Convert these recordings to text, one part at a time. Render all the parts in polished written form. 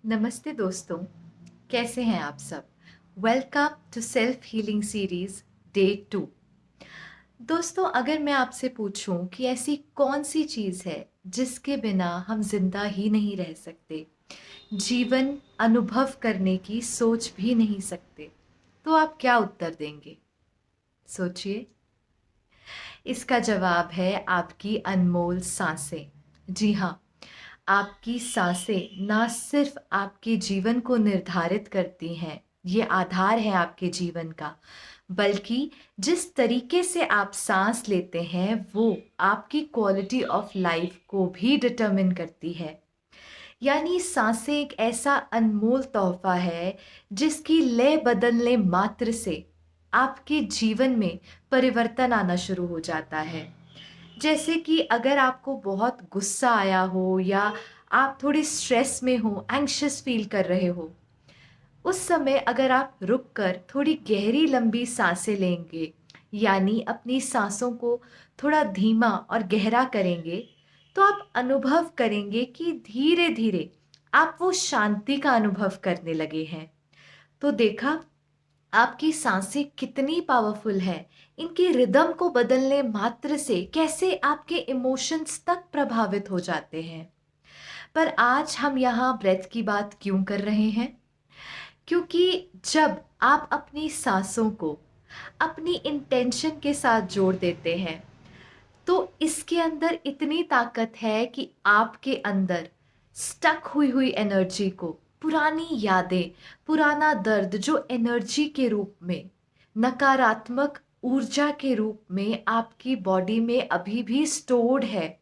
नमस्ते दोस्तों, कैसे हैं आप सब? Welcome to self healing series day 2। दोस्तों, अगर मैं आपसे पूछूं कि ऐसी कौन सी चीज़ है जिसके बिना हम जिंदा ही नहीं रह सकते, जीवन अनुभव करने की सोच भी नहीं सकते, तो आप क्या उत्तर देंगे? सोचिए। इसका जवाब है आपकी अनमोल सांसें। जी हाँ, आपकी सांसें ना सिर्फ आपके जीवन को निर्धारित करती हैं, ये आधार है आपके जीवन का, बल्कि जिस तरीके से आप सांस लेते हैं वो आपकी क्वालिटी ऑफ लाइफ को भी डिटरमिन करती है। यानी सांसें एक ऐसा अनमोल तोहफा है जिसकी लय बदलने मात्र से आपके जीवन में परिवर्तन आना शुरू हो जाता है। जैसे कि अगर आपको बहुत गुस्सा आया हो या आप थोड़ी स्ट्रेस में हो, एंग्शियस फील कर रहे हो, उस समय अगर आप रुक कर थोड़ी गहरी लंबी सांसें लेंगे, यानी अपनी सांसों को थोड़ा धीमा और गहरा करेंगे, तो आप अनुभव करेंगे कि धीरे धीरे आप वो शांति का अनुभव करने लगे हैं। तो देखा, आपकी सांसें कितनी पावरफुल है। इनकी रिदम को बदलने मात्र से कैसे आपके इमोशंस तक प्रभावित हो जाते हैं। पर आज हम यहाँ ब्रेथ की बात क्यों कर रहे हैं? क्योंकि जब आप अपनी सांसों को अपनी इंटेंशन के साथ जोड़ देते हैं, तो इसके अंदर इतनी ताकत है कि आपके अंदर स्टक हुई हुई एनर्जी को, पुरानी यादें, पुराना दर्द जो एनर्जी के रूप में, नकारात्मक ऊर्जा के रूप में आपकी बॉडी में अभी भी स्टोर्ड है,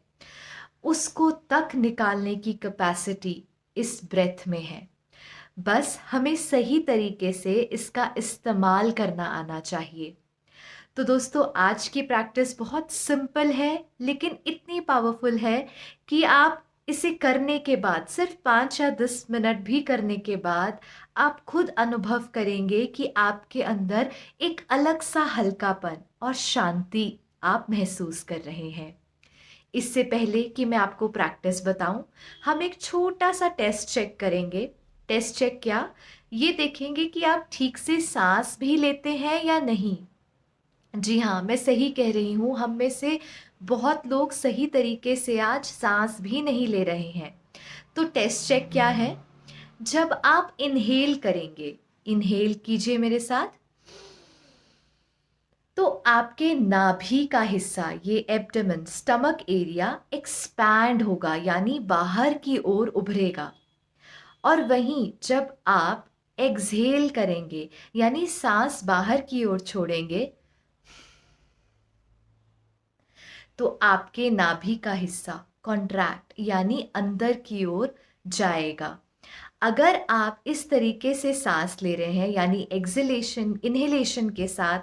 उसको तक निकालने की कैपेसिटी इस ब्रेथ में है। बस हमें सही तरीके से इसका इस्तेमाल करना आना चाहिए। तो दोस्तों, आज की प्रैक्टिस बहुत सिंपल है लेकिन इतनी पावरफुल है कि आप इसे करने के बाद, सिर्फ 5 या 10 मिनट भी करने के बाद, आप खुद अनुभव करेंगे कि आपके अंदर एक अलग सा हल्कापन और शांति आप महसूस कर रहे हैं। इससे पहले कि मैं आपको प्रैक्टिस बताऊं, हम एक छोटा सा टेस्ट चेक करेंगे। टेस्ट चेक क्या? ये देखेंगे कि आप ठीक से सांस भी लेते हैं या नहीं। जी हाँ, मैं सही कह रही हूँ, हम में से बहुत लोग सही तरीके से आज सांस भी नहीं ले रहे हैं। तो टेस्ट चेक क्या है? जब आप इनहेल करेंगे, इनहेल कीजिए मेरे साथ, तो आपके नाभि का हिस्सा, ये एब्डोमेन, स्टमक एरिया एक्सपैंड होगा, यानी बाहर की ओर उभरेगा। और वहीं जब आप एक्सहेल करेंगे, यानी सांस बाहर की ओर छोड़ेंगे, तो आपके नाभि का हिस्सा कॉन्ट्रैक्ट, यानी अंदर की ओर जाएगा। अगर आप इस तरीके से सांस ले रहे हैं, यानी एक्सलेशन इनहेलेशन के साथ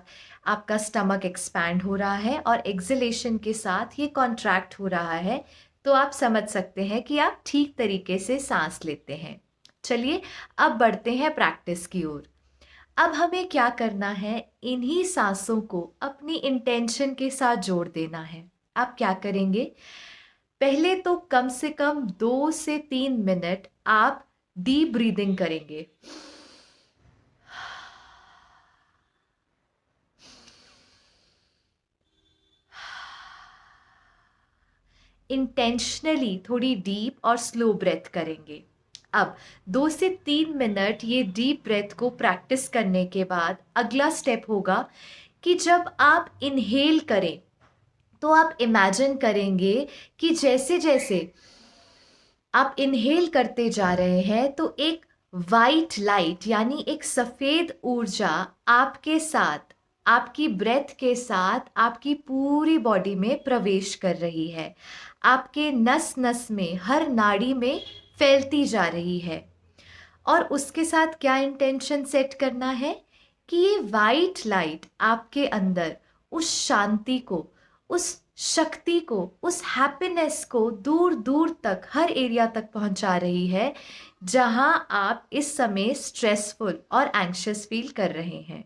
आपका स्टमक एक्सपैंड हो रहा है और एक्सलेशन के साथ ये कॉन्ट्रैक्ट हो रहा है, तो आप समझ सकते हैं कि आप ठीक तरीके से सांस लेते हैं। चलिए, अब बढ़ते हैं प्रैक्टिस की ओर। अब हमें क्या करना है? इन्हीं सांसों को अपनी इंटेंशन के साथ जोड़ देना है। आप क्या करेंगे? पहले तो कम से कम 2 से 3 मिनट आप डीप ब्रीदिंग करेंगे। इंटेंशनली थोड़ी डीप और स्लो ब्रेथ करेंगे। अब 2 से 3 मिनट ये डीप ब्रेथ को प्रैक्टिस करने के बाद अगला स्टेप होगा कि जब आप इनहेल करें, तो आप इमेजिन करेंगे कि जैसे जैसे आप इनहेल करते जा रहे हैं, तो एक वाइट लाइट, यानी एक सफेद ऊर्जा आपके साथ, आपकी ब्रेथ के साथ आपकी पूरी बॉडी में प्रवेश कर रही है, आपके नस नस में, हर नाड़ी में फैलती जा रही है। और उसके साथ क्या इंटेंशन सेट करना है कि ये वाइट लाइट आपके अंदर उस शांति को, उस शक्ति को, उस हैप्पीनेस को दूर दूर तक, हर एरिया तक पहुंचा रही है जहां आप इस समय स्ट्रेसफुल और एंग्शियस फील कर रहे हैं।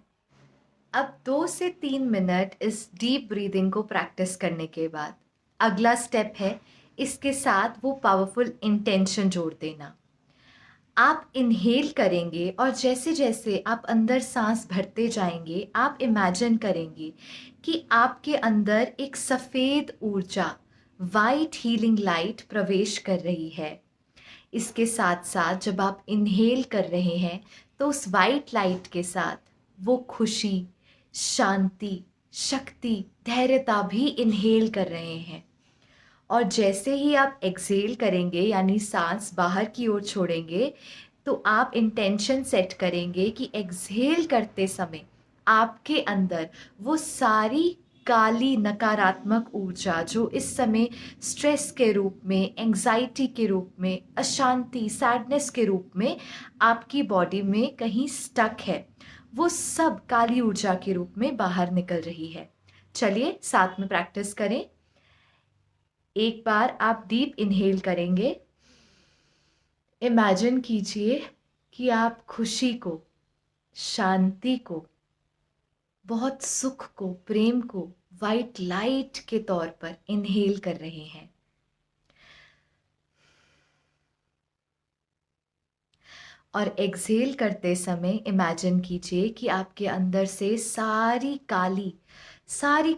अब 2 से 3 मिनट इस डीप ब्रीदिंग को प्रैक्टिस करने के बाद अगला स्टेप है इसके साथ वो पावरफुल इंटेंशन जोड़ देना। आप इनहेल करेंगे और जैसे जैसे आप अंदर सांस भरते जाएंगे, आप इमेजिन करेंगे कि आपके अंदर एक सफ़ेद ऊर्जा, वाइट हीलिंग लाइट प्रवेश कर रही है। इसके साथ साथ जब आप इनहेल कर रहे हैं तो उस वाइट लाइट के साथ वो खुशी, शांति, शक्ति, धैर्यता भी इनहेल कर रहे हैं। और जैसे ही आप एक्सहेल करेंगे यानी सांस बाहर की ओर छोड़ेंगे, तो आप इंटेंशन सेट करेंगे कि एक्सहेल करते समय आपके अंदर वो सारी काली नकारात्मक ऊर्जा जो इस समय स्ट्रेस के रूप में, एंजाइटी के रूप में, अशांति, सैडनेस के रूप में आपकी बॉडी में कहीं स्टक है, वो सब काली ऊर्जा के रूप में बाहर निकल रही है। चलिए साथ में प्रैक्टिस करें। एक बार आप डीप इनहेल करेंगे। इमेजिन कीजिए कि आप खुशी को, शांति को, बहुत सुख को, प्रेम को वाइट लाइट के तौर पर इनहेल कर रहे हैं। और एक्सहेल करते समय इमेजिन कीजिए कि आपके अंदर से सारी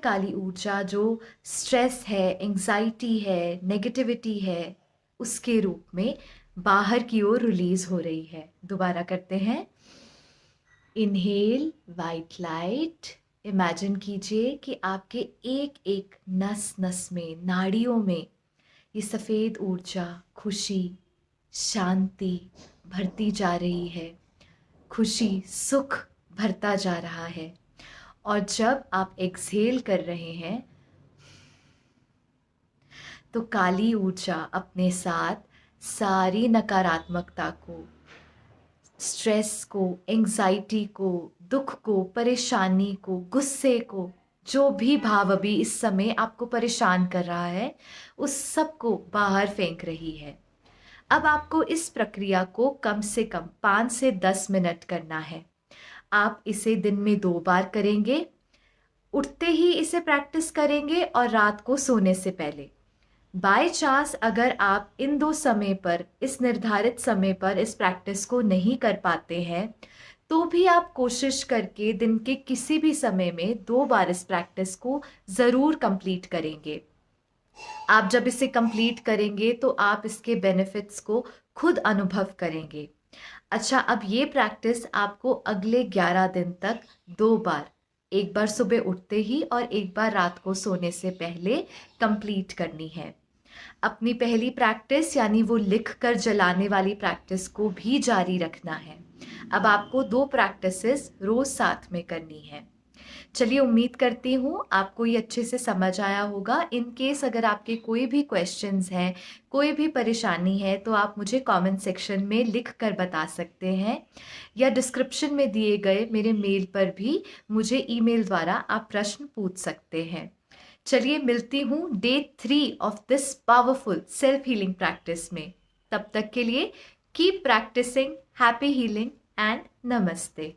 काली ऊर्जा जो स्ट्रेस है, एंजाइटी है, नेगेटिविटी है, उसके रूप में बाहर की ओर रिलीज हो रही है। दोबारा करते हैं। Inhale white light. इमेजिन कीजिए कि आपके एक एक नस नस में, नाड़ियों में ये सफ़ेद ऊर्जा, खुशी, शांति भरती जा रही है। खुशी, सुख भरता जा रहा है। और जब आप एक्सहेल कर रहे हैं तो काली ऊर्जा अपने साथ सारी नकारात्मकता को, स्ट्रेस को, एंजाइटी को, दुख को, परेशानी को, गुस्से को, जो भी भाव अभी इस समय आपको परेशान कर रहा है, उस सब को बाहर फेंक रही है। अब आपको इस प्रक्रिया को कम से कम 5 से 10 मिनट करना है। आप इसे दिन में 2 बार करेंगे। उठते ही इसे प्रैक्टिस करेंगे और रात को सोने से पहले। बाय चांस अगर आप इन 2 समय पर, इस निर्धारित समय पर इस प्रैक्टिस को नहीं कर पाते हैं, तो भी आप कोशिश करके दिन के किसी भी समय में 2 बार इस प्रैक्टिस को ज़रूर कंप्लीट करेंगे। आप जब इसे कंप्लीट करेंगे तो आप इसके बेनिफिट्स को खुद अनुभव करेंगे। अच्छा, अब ये प्रैक्टिस आपको अगले 11 दिन तक 2 बार, एक बार सुबह उठते ही और एक बार रात को सोने से पहले कंप्लीट करनी है। अपनी पहली प्रैक्टिस यानी वो लिख कर जलाने वाली प्रैक्टिस को भी जारी रखना है। अब आपको 2 प्रैक्टिसेस रोज साथ में करनी है। चलिए, उम्मीद करती हूँ आपको ये अच्छे से समझ आया होगा। इन केस अगर आपके कोई भी क्वेश्चंस हैं, कोई भी परेशानी है, तो आप मुझे कमेंट सेक्शन में लिख कर बता सकते हैं, या डिस्क्रिप्शन में दिए गए मेरे मेल पर भी मुझे ईमेल द्वारा आप प्रश्न पूछ सकते हैं। चलिए, मिलती हूँ day 3 of this powerful self healing practice में। तब तक के लिए keep practicing, happy healing and नमस्ते।